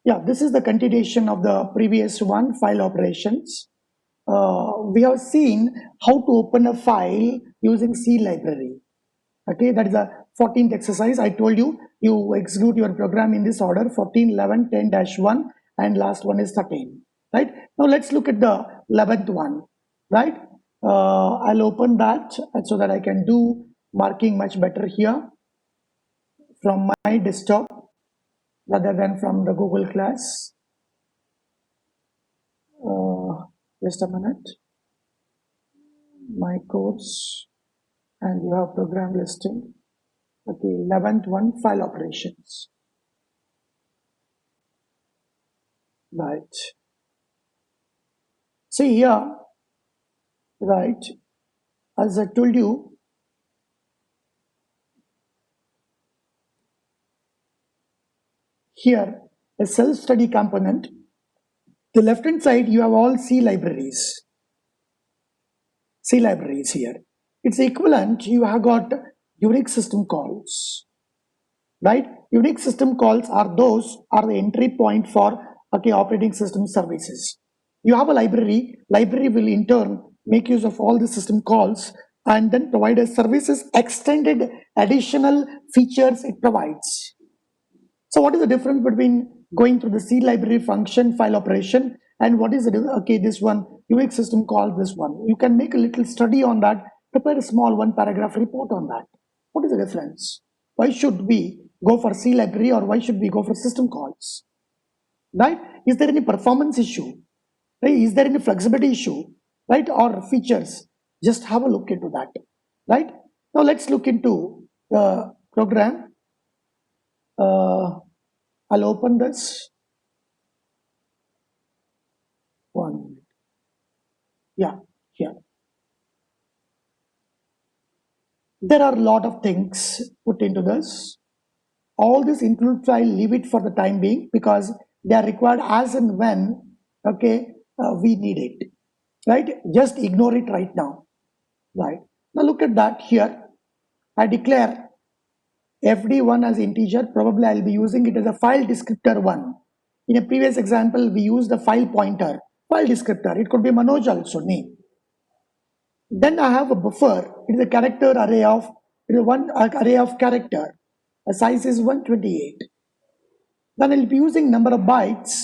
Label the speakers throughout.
Speaker 1: Yeah, this is the continuation of the previous one, file operations. We have seen how to open a file using C library. Okay, that is the 14th exercise. I told you, you execute your program in this order, 14, 11, 10-1, and last one is 13, right? Now let's look at the 11th one, right? I'll open that so that I can do marking much better here from my desktop rather than from the Google Class. Just a minute. My course, and you have program listing. Okay, 11th one, file operations. Right. See here, right, as I told you, here, a self-study component. The left-hand side, you have all C libraries. C libraries here. It's equivalent, you have got Unix system calls, right? Unix system calls are the entry point for operating system services. You have a library will in turn make use of all the system calls and then provide as services extended additional features it provides. So what is the difference between going through the C library function file operation and what is the this one Unix system call, this one? You can make a little study on that, prepare a small 1-paragraph report on that. What is the difference? Why should we go for C library or why should we go for system calls? Right? Is there any performance issue? Right? Is there any flexibility issue? Right? Or features? Just have a look into that. Right? Now let's look into the program. I'll open this. One minute. Yeah, here. There are a lot of things put into this. All this include file, leave it for the time being because they are required as and when we need it. Right? Just ignore it right now. Right? Now look at that here. I declare fd1 as integer. Probably I'll be using it as a file descriptor 1. In a previous example, we used a file pointer, file descriptor. It could be Manoj also, name. Then I have a buffer. It is a character array of, one array of character. The size is 128. Then I'll be using number of bytes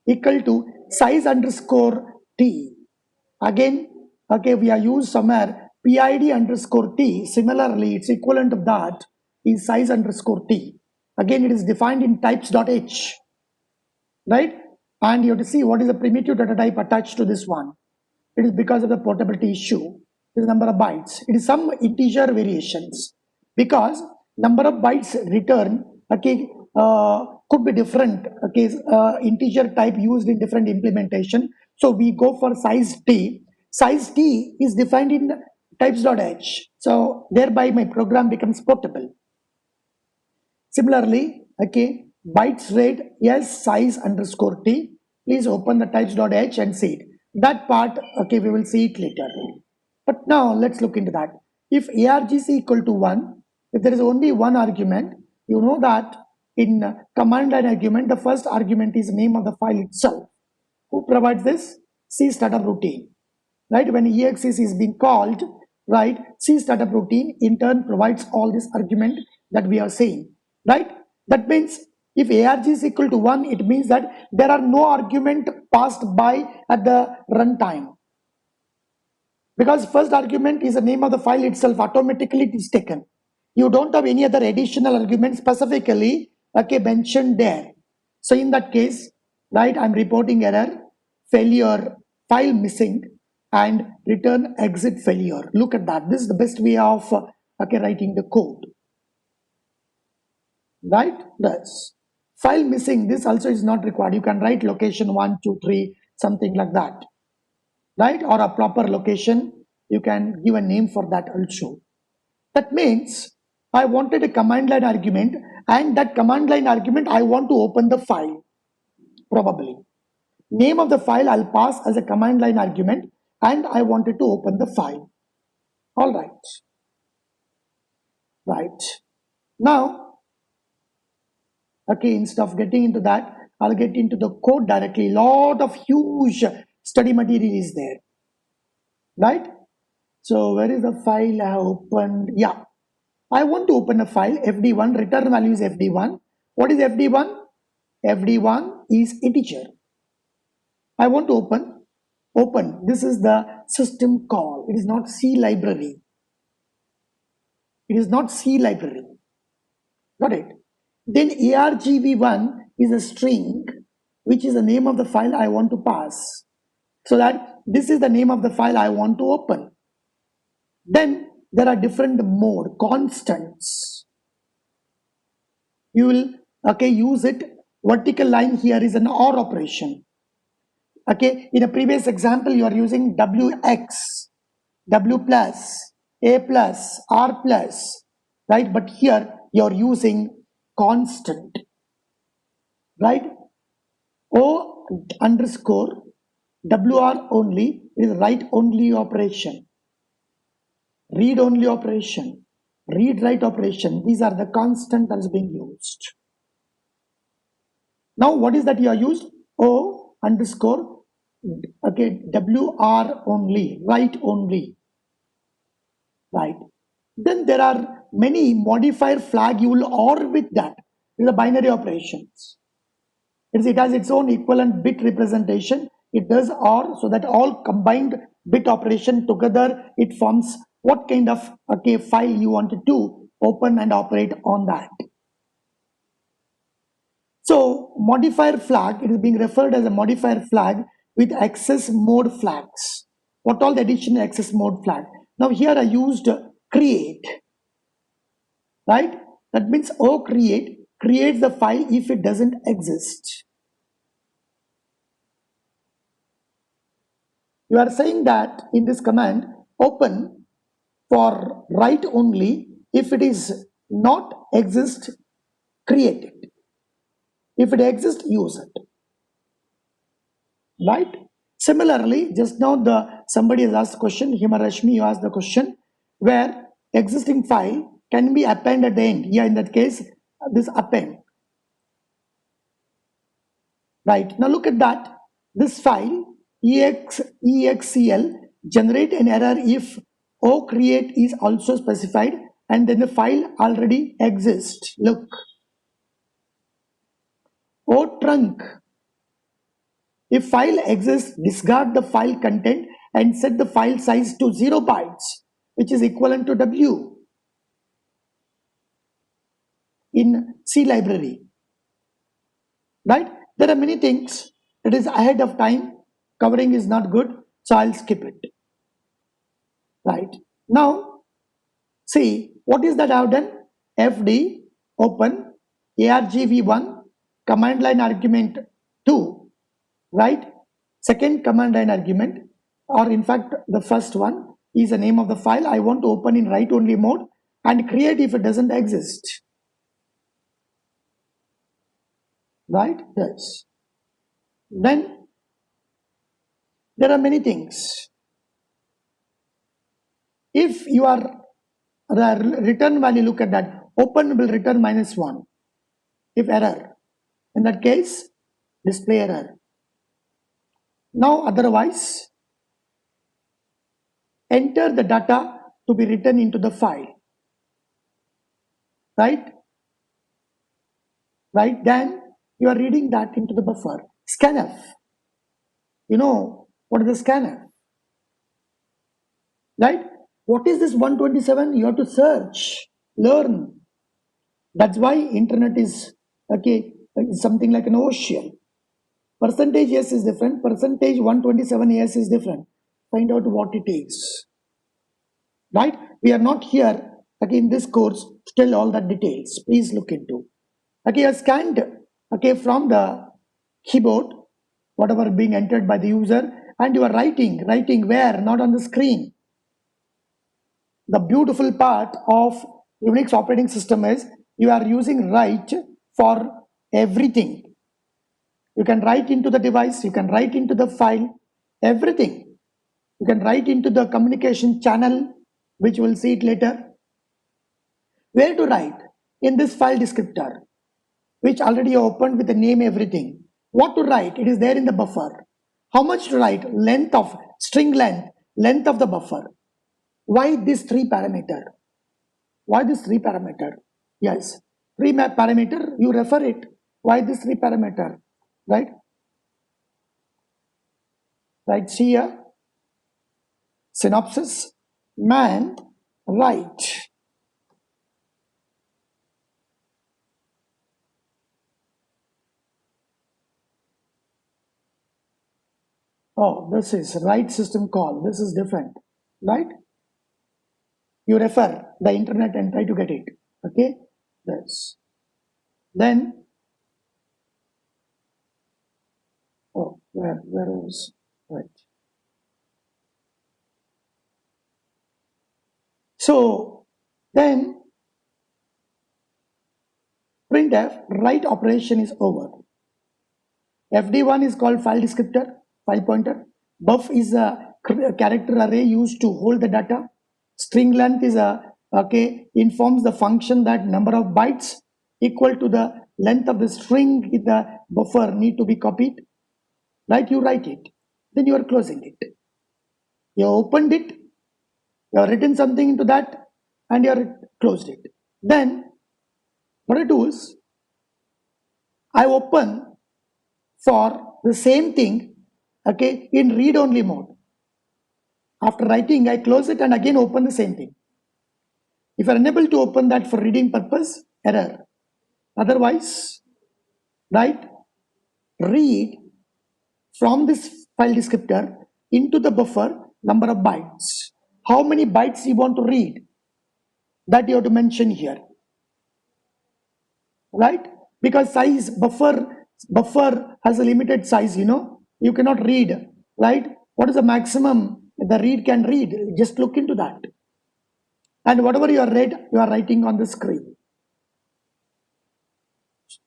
Speaker 1: equal to size underscore t. Again, we are used somewhere PID underscore t. Similarly, it's equivalent of that is size underscore t. Again, it is defined in types.h, right? And you have to see what is the primitive data type attached to this one. It is because of the portability issue. It is number of bytes. It is some integer variations because number of bytes return could be different. Integer type used in different implementation. So we go for size t. Size t is defined in types.h. So thereby my program becomes portable. Similarly, bytes rate yes size underscore t. Please open the types.h and see it. That part, we will see it later. But now let's look into that. If argc equal to 1, if there is only one argument, you know that in command line argument, the first argument is name of the file itself. Who provides this? C startup routine. Right? When exec is being called, right, C startup routine in turn provides all this argument that we are saying. Right? That means if arg is equal to 1, it means that there are no argument passed by at the runtime. Because first argument is the name of the file itself, automatically it is taken. You don't have any other additional argument specifically mentioned there. So in that case, right, I'm reporting error, failure, file missing, and return exit failure. Look at that. This is the best way of writing the code. Right? That's file missing. This also is not required. You can write location 1, 2, 3, something like that. Right? Or a proper location. You can give a name for that also. That means I wanted a command line argument, and that command line argument I want to open the file. Probably. Name of the file I'll pass as a command line argument, and I wanted to open the file. All right. Right. Now, Okay, instead of getting into that, I'll get into the code directly. Lot of huge study material is there, right? So where is the file I have opened? Yeah, I want to open a file, fd1, return value is fd1. What is fd1? fd1 is integer. I want to open. This is the system call. It is not C library. It is not C library. Got it? Then argv1 is a string, which is the name of the file I want to pass. So that this is the name of the file I want to open. Then there are different mode, constants. You will use it. Vertical line here is an OR operation. Okay, in a previous example, you are using wx, w plus, a plus, r plus, right? But here you are using constant, right? O underscore wr only is write only operation, read only operation, read write operation. These are the constant that is being used. Now what is that you are used? O underscore wr only, write only, right? Then there are many modifier flag you will OR with that. These are binary operations. It has its own equivalent bit representation. It does OR, so that all combined bit operation together, it forms what kind of file you wanted to open and operate on that. So modifier flag, it is being referred as a modifier flag with access mode flags. What all the additional access mode flag? Now here I used create, right? That means create creates the file if it doesn't exist. You are saying that in this command, open for write only. If it is not exist, create it. If it exists, use it. Right? Similarly, just now somebody has asked the question, Himarashmi, you asked the question, where existing file can be append at the end. Yeah, in that case, this append. Right, now look at that. This file, execl, generate an error if create is also specified and then the file already exists. Look, trunk. If file exists, discard the file content and set the file size to 0 bytes, which is equivalent to W in C library. Right? There are many things. It is ahead of time. Covering is not good, so I'll skip it. Right? Now, see, what is that I have done? FD, open, argv1, command line argument 2, right? Second command line argument, or in fact, the first one is the name of the file I want to open in write only mode and create if it doesn't exist. Right? Yes. Then there are many things. If you are return value, look at that. Open will return -1. If error, in that case, display error. Now otherwise, enter the data to be written into the file. Right? Right? Then you are reading that into the buffer. Scanf. You know what is the scanf? Right? What is this 127? You have to search, learn. That's why internet is something like an ocean. Percentage yes is different. Percentage 127 yes is different. Find out what it is. Right? We are not here in this course to tell all the details. Please look into. I scanned from the keyboard whatever being entered by the user, and you are writing where? Not on the screen. The beautiful part of Unix operating system is you are using write for everything. You can write into the device, you can write into the file, everything. You can write into the communication channel, which we'll see it later. Where to write? In this file descriptor. which already opened with the name, everything. What to write? It is there in the buffer. How much to write? Length of string length of the buffer. Why this 3 parameter? Why this 3 parameter? Yes, 3 parameter, you refer it. Why this 3 parameter? Right? Right, see here. Synopsis, man, right. Oh, this is write system call. This is different, right? You refer the internet and try to get it. Okay, this. Then, oh, where is right? So then, printf write operation is over. FD1 is called file descriptor, file pointer. Buff is a character array used to hold the data. String length is informs the function that number of bytes equal to the length of the string in the buffer need to be copied. Right, you write it, then you are closing it. You opened it, you have written something into that, and you are closed it. Then what I do is I open for the same thing, okay, in read-only mode. After writing, I close it and again open the same thing. If you are unable to open that for reading purpose, error. Otherwise, right, read from this file descriptor into the buffer number of bytes. How many bytes you want to read? That you have to mention here. Right? Because size buffer has a limited size, you cannot read, right? What is the maximum the read can read? Just look into that. And whatever you are read, you are writing on the screen.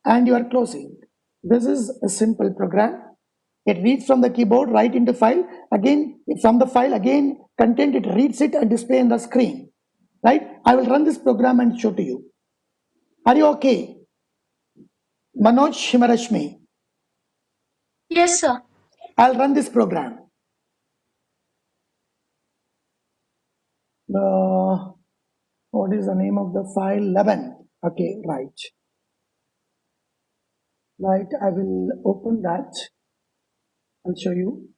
Speaker 1: And you are closing. This is a simple program. It reads from the keyboard right into file. Again, from the file, again, content, it reads it and display on the screen. Right? I will run this program and show to you. Are you okay? Manoj Shimarashmi.
Speaker 2: Yes, sir.
Speaker 1: I'll run this program. What is the name of the file? 11. Okay, right. Right, I will open that. I'll show you.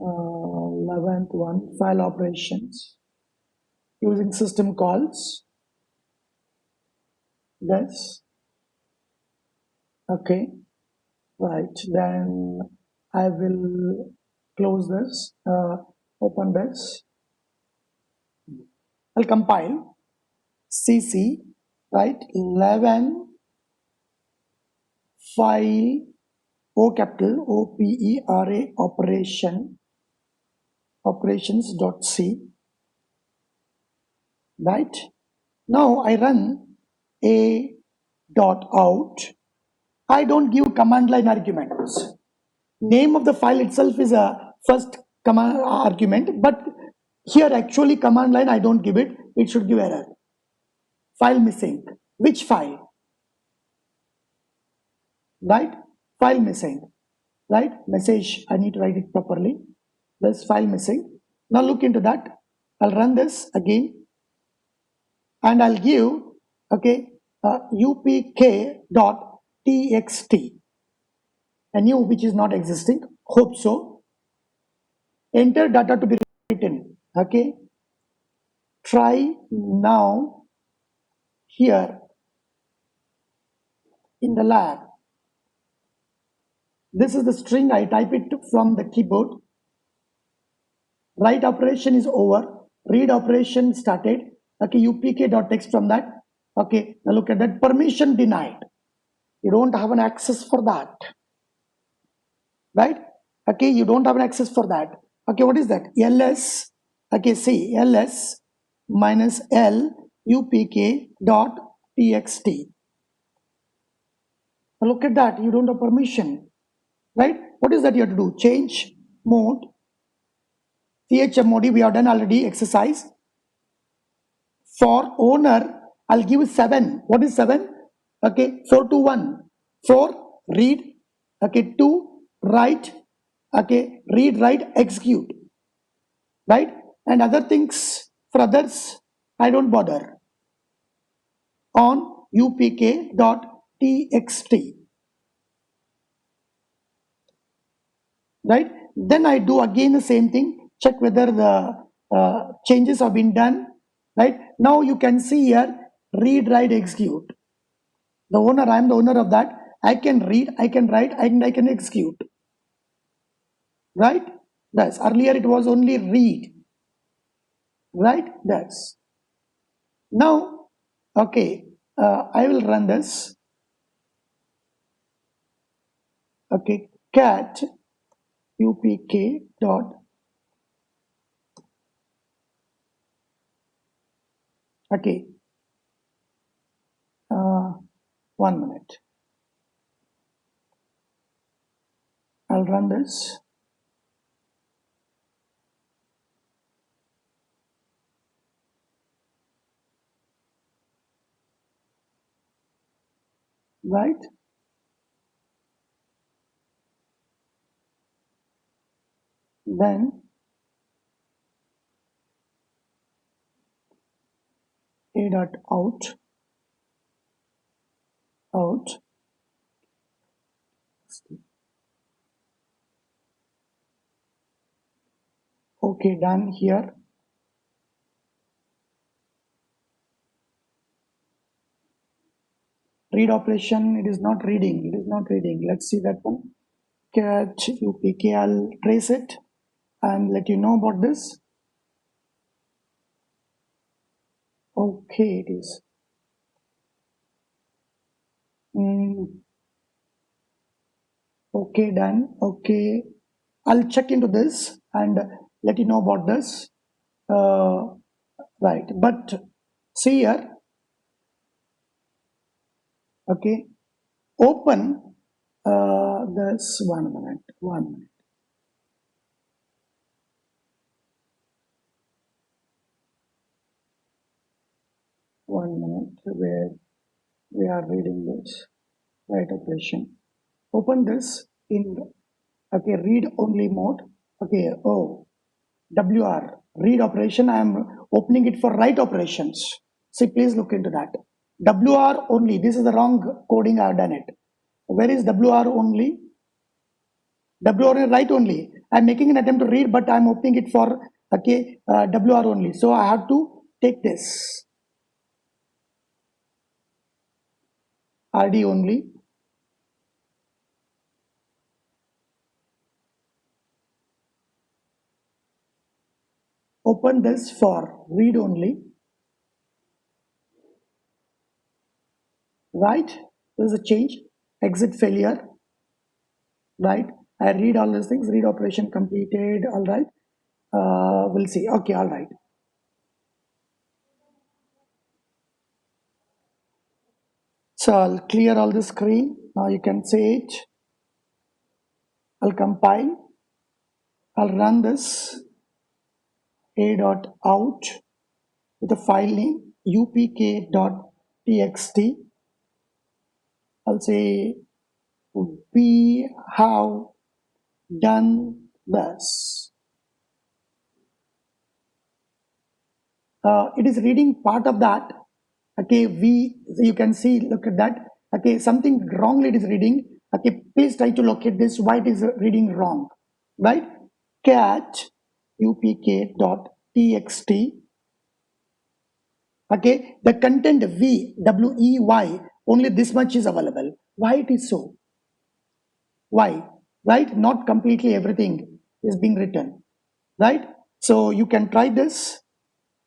Speaker 1: 11th one, file operations. Using system calls. This. Okay, right. Then I will close this, open this. I'll compile. CC, right? 11 file O capital OPERA operations.c, right? Now I run a.out. I don't give command line arguments. Name of the file itself is a first command argument, but here actually command line I don't give it. It should give error. File missing. Which file? Right? File missing. Right? Message, I need to write it properly. This file missing. Now look into that. I'll run this again. And I'll give, okay, upk.txt. A new which is not existing. Hope so. Enter data to be written. Okay. Try now here in the lab. This is the string. I type it from the keyboard. Write operation is over. Read operation started. Okay, upk.text from that. Okay, now look at that. Permission denied. You don't have an access for that. Right? Okay, you don't have an access for that. Okay, what is that? ls. Okay, see, ls minus l upk.txt. Now look at that. You don't have permission. Right? What is that you have to do? Change mode. chmod we have done already exercise. For owner, I'll give 7. What is 7? Okay, 4 to 1. 4, read. Okay, 2, write. Okay, read, write, execute. Right? And other things for others, I don't bother. On upk.txt. Right? Then I do again the same thing, check whether the changes have been done. Right? Now you can see here, read, write, execute. The owner, I am the owner of that. I can read, I can write, and I can execute. Right? That's earlier it was only read. Right? That's now. Okay, I will run this. Okay, cat upk dot. Okay, 1 minute. I'll run this. Right? Then a dot out. Okay, done here. Read operation, it is not reading. It is not reading. Let's see that one. Cat upk. I'll trace it and let you know about this. Okay, it is. Okay, done. Okay, I'll check into this and let you know about this. Right, but see here. Okay, open this 1 minute. 1 minute. Where we are reading this. Right operation. Open this in read only mode. Okay, WR read operation. I am opening it for write operations. See, please look into that. WR only. This is the wrong coding. I have done it. Where is WR only? WR write only. I'm making an attempt to read, but I'm opening it for WR only. So I have to take this RD only. Open this for read only. Right? There's a change. Exit failure. Right? I read all these things. Read operation completed. All right. We'll see. Okay. All right. So I'll clear all the screen. Now you can see it. I'll compile. I'll run this a.out with the file name upk.txt. I'll say we have done this. It is reading part of that. Okay, you can see, look at that. Okay, something wrongly it is reading. Okay, please try to locate this, why it is reading wrong. Right? Cat upk.txt. Okay, the content WEY, only this much is available. Why it is so? Why? Right? Not completely everything is being written. Right? So you can try this.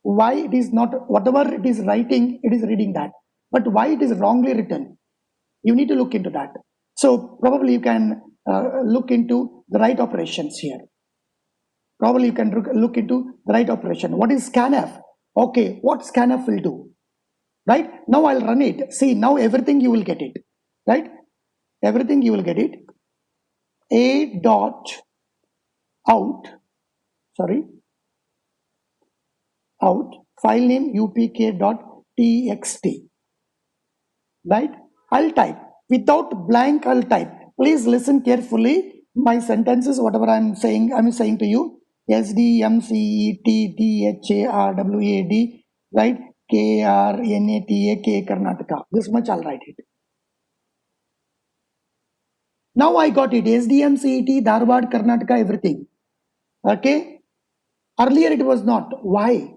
Speaker 1: Why it is not, whatever it is writing, it is reading that. But why it is wrongly written? You need to look into that. So probably you can look into the right operations here. Probably you can look into the right operation. What is scanf? Okay, what scanf will do? Right? Now I'll run it. See, now everything you will get it. Right? Everything you will get it. A dot out, sorry, out, file name upk.txt. txt, right? I'll type. Without blank, I'll type. Please listen carefully. My sentences, whatever I'm saying to you. SDMCETTHARWAD, right? KRNATAK Karnataka. This much I'll write it. Now I got it. SDMCET, Dharwad, Karnataka, everything. Okay? Earlier it was not. Why?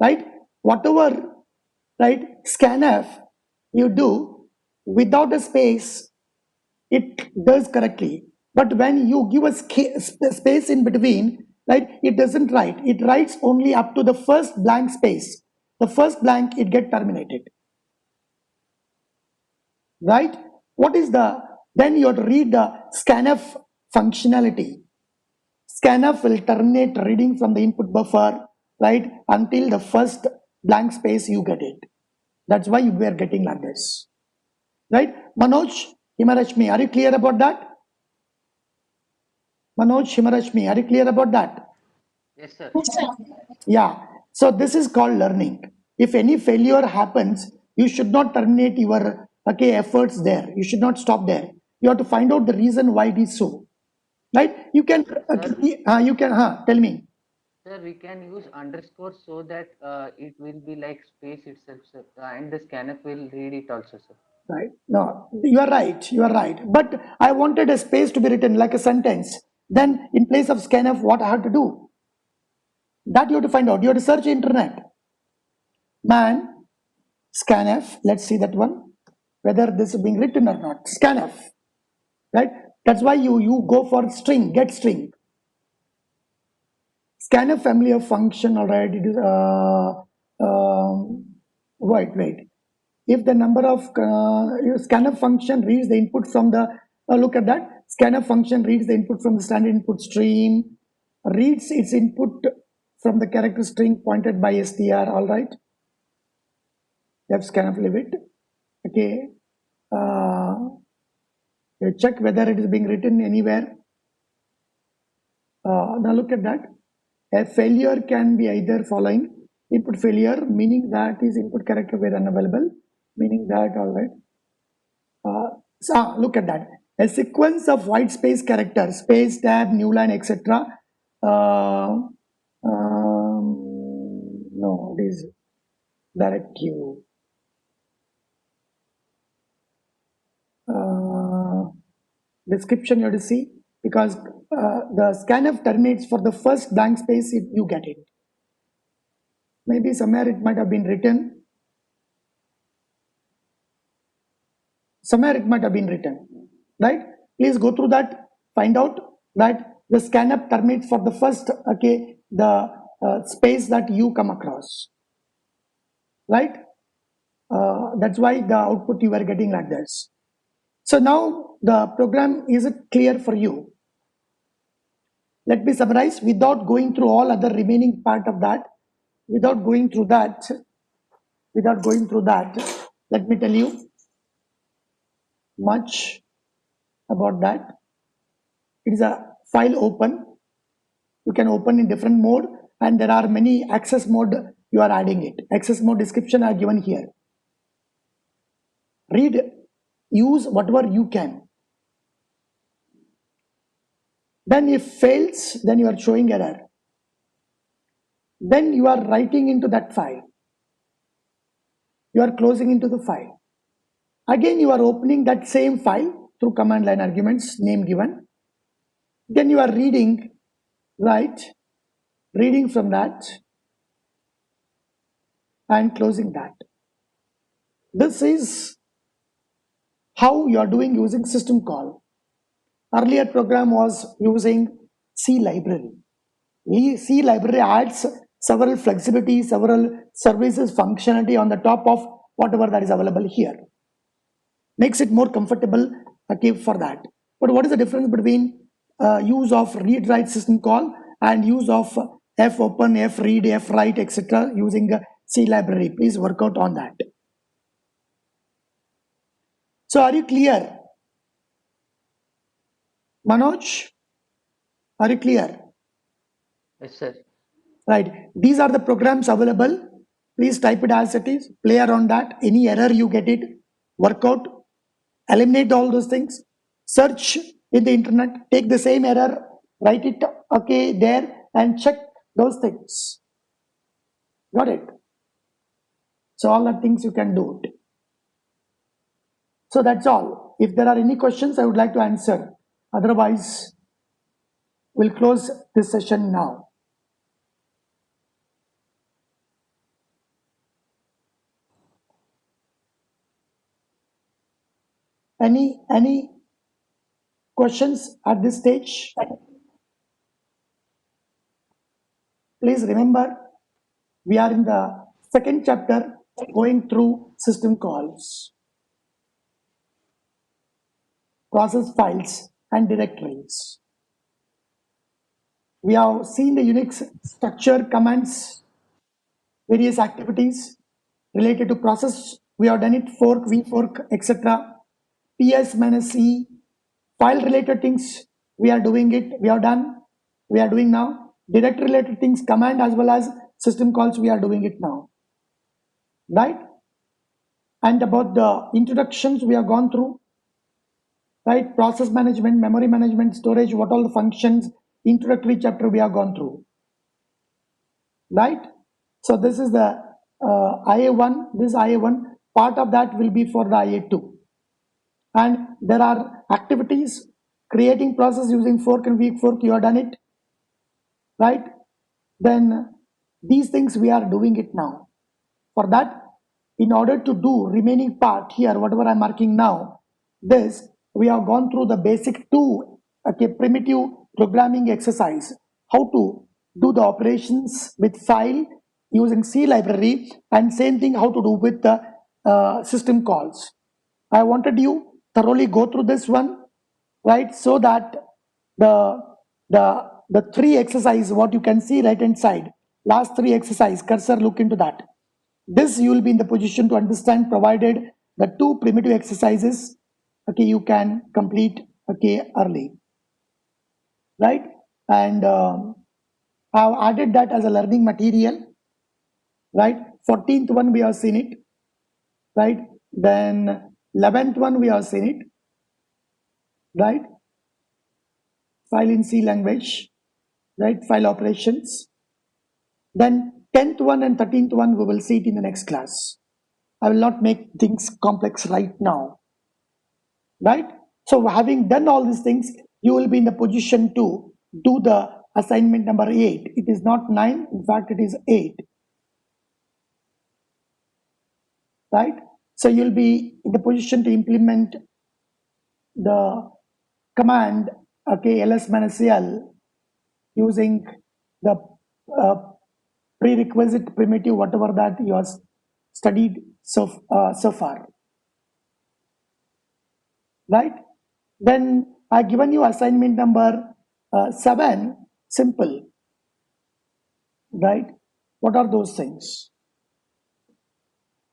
Speaker 1: Right? Whatever, right, scanf you do without a space, it does correctly. But when you give a space in between, right, it doesn't write. It writes only up to the first blank space. The first blank, it get terminated. Right? What is then you have to read the scanf functionality. Scanf will terminate reading from the input buffer, right, until the first blank space you get it. That's why we are getting like this. Right? Manoj, Himarashmi, are you clear about that? Manoj, Himarashmi, are you clear about that?
Speaker 3: Yes, sir.
Speaker 2: Yes, sir.
Speaker 1: Yeah. So this is called learning. If any failure happens, you should not terminate your efforts there. You should not stop there. You have to find out the reason why it is so. Right? You can tell me.
Speaker 3: Sir, we can use underscore so that it will be like space itself, sir. And the scanner will read it also, sir.
Speaker 1: Right? No, you are right. You are right. But I wanted a space to be written like a sentence. Then in place of scanf, what I have to do? That you have to find out. You have to search internet. Man, scanf. Let's see that one. Whether this is being written or not. Scanf. Right? That's why you go for string, get string. Scanf family of function, all right. It is wait. If the number of scanf function reads the input from the look at that. Scanf function reads the input from the standard input stream, reads its input from the character string pointed by str. All right. F scanf leave it. Okay. You check whether it is being written anywhere. Now look at that. A failure can be either following input failure, meaning that is input character were unavailable, meaning that all right. Look at that. A sequence of white space characters, space, tab, new line, etc. No, it is direct queue. Description you have to see because the scanf terminates for the first blank space if you get it. Maybe somewhere it might have been written. Somewhere it might have been written, right? Please go through that, find out that the scanf terminates for the first, the space that you come across, right? That's why the output you are getting like this. So now the program is clear for you. Let me summarize without going through all other remaining part of that. Without going through that, let me tell you much about that. It is a file open. You can open in different mode and there are many access mode you are adding it. Access mode description are given here. Read, use whatever you can. Then if fails, then you are showing error. Then you are writing into that file. You are closing into the file. Again, you are opening that same file through command line arguments, name given. Then you are reading, right? Reading from that and closing that. This is how you are doing using system call. Earlier program was using C library. C library adds several flexibility, several services functionality on the top of whatever that is available here. Makes it more comfortable for that. But what is the difference between use of read write system call and use of f open, f read, f write, etc. using C library? Please work out on that. So are you clear? Manoj, are you clear?
Speaker 3: Yes, sir.
Speaker 1: Right. These are the programs available Please type it as it is, play around that. Any error you get it, work out, eliminate all those things, search in the internet, take the same error, write it okay there and check those things. Got it? So all the things you can do it. So that's all. If there are any questions, I would like to answer. Otherwise, we'll close this session now. Any questions at this stage? Please remember, we are in the second chapter going through system calls, process files and directories. We have seen the Unix structure, commands, various activities related to process. We have done it, fork, vfork, etc. PS minus E, file related things, we are doing it, we have done, we are doing now. Directory related things, command as well as system calls, we are doing it now, right? And about the introductions we have gone through, right? Process management, memory management, storage, what all the functions, introductory chapter we have gone through, right? So this is the IA1, this IA1, part of that will be for the IA2. And there are activities, creating process using fork and weak fork, you have done it, right? Then these things we are doing it now. For that, in order to do remaining part here, whatever I'm marking now, this, we have gone through the basic two, okay, primitive programming exercise, how to do the operations with file using C library, and same thing how to do with the system calls. I wanted you thoroughly go through this one, right? So that the three exercise, what you can see right hand side, last three exercise, cursor look into that. This you will be in the position to understand, provided the two primitive exercises, okay, you can complete, okay, early, right? And I've added that as a learning material, right? 14th one we have seen it, right? Then 11th one we have seen it, right? File in C language, right? File operations. Then 10th one and 13th one we will see it in the next class. I will not make things complex right now, right? So having done all these things, you will be in the position to do the assignment number 8. It is not 9, in fact it is 8, right? So you'll be in the position to implement the command, okay, ls-l, using the prerequisite primitive, whatever that you have studied so far, right? Then I given you assignment number 7, simple, right? What are those things?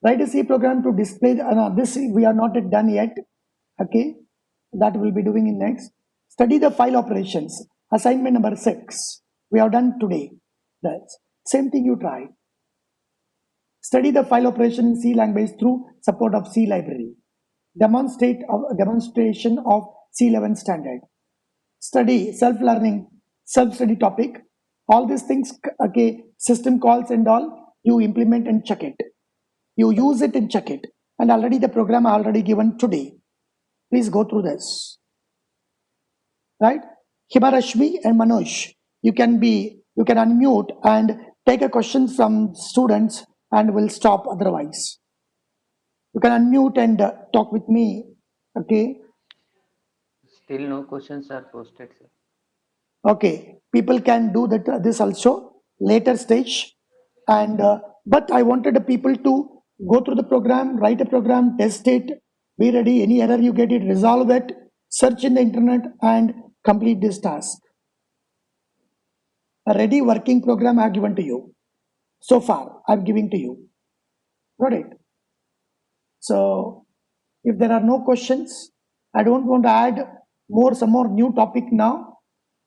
Speaker 1: Write a C program to display, this we are not done yet, okay? That we'll be doing in next. Study the file operations, assignment number 6, we have done today. That's same thing you try. Study the file operation in C language through support of C library. Demonstration of C11 standard. Study self-learning, self-study topic. All these things, okay, system calls and all, you implement and check it. You use it and check it. And already the program already given today. Please go through this. Right? Himarashmi and Manoj, you can unmute and take a question from students, and we'll stop otherwise. You can unmute and talk with me, okay?
Speaker 3: Still no questions are posted, sir.
Speaker 1: Okay, people can do that, this also later stage, and but I wanted the people to go through the program, write a program, test it, be ready. Any error you get it, resolve it, search in the internet, and complete this task. A ready working program I have given to you. So far, I'm giving to you. Got it? So, if there are no questions, I don't want to add some more new topic now.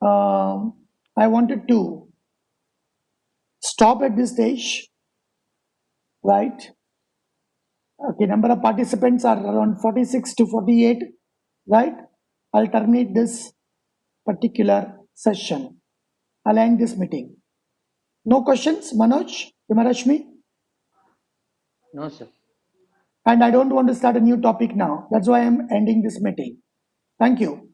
Speaker 1: I wanted to stop at this stage. right? Okay, number of participants are around 46 to 48, right? I'll terminate this particular session. I'll end this meeting. No questions, Manoj, Himarashmi?
Speaker 3: No, sir.
Speaker 1: And I don't want to start a new topic now. That's why I'm ending this meeting. Thank you.